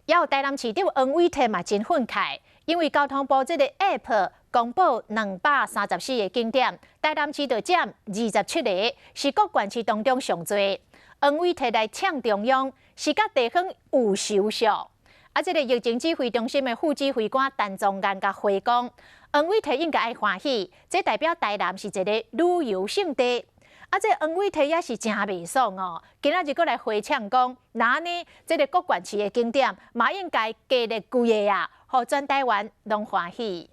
也有台南市长黄伟哲嘛真愤慨，因为交通部这个 App 公布234个景点，台南市就占27个，是各县市当中上多。黄伟哲来呛中央，是甲地方有仇笑。这个疫情指挥中心的副指挥官陈宗彦甲回讲，黄伟哲应该爱欢喜，这代表台南是一个旅游胜地。这黄伟哲也是真袂爽哦，今仔日过来回呛讲，那呢，这个各县市的景点嘛应该加力规个啊，互全台湾拢欢喜。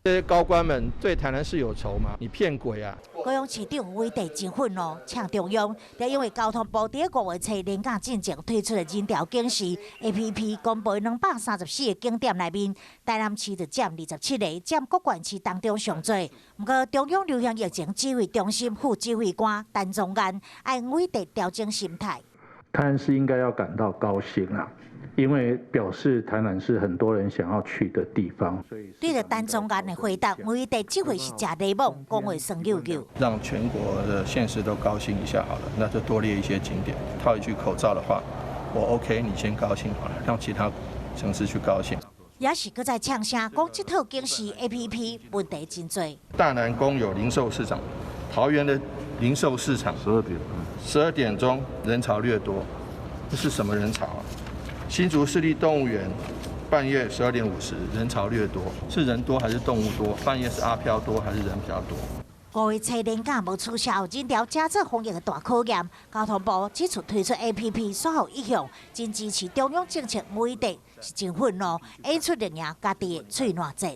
这些高官们对台南市有仇吗？你骗鬼啊！高雄市长黄伟哲真愤怒，呛中央，就因为交通部伫5月初年假进前推出的人潮警示 APP 公布234个景点内面，台南市就占27个，占各县市当中上多。不过，中央流行疫情指挥中心副指挥官陈宗彦爱黄伟哲调整心态。台南市应该要感到高兴啊，因为表示台南是很多人想要去的地方。对着陈宗彦的回答，黄伟哲这回是假内蒙，讲话算溜溜。让全国的县市都高兴一下好了，那就多列一些景点。套一句口罩的话，我 OK， 你先高兴好了，让其他城市去高兴。也是搁在呛声，讲这套警示 APP 问题真多。大南公有零售市场，桃园的零售市场12点钟人潮略多，这是什么人潮啊？新竹市立动物园半夜12点50人潮略多，是人多还是动物多？半夜是阿飘多还是人比较多？5月初年假无取消，人潮加做防疫的大考验。交通部这次推出 APP， 稍后意向，真支持中央政策，黄伟哲是真愤怒，演出令赢家己的嘴烂舌。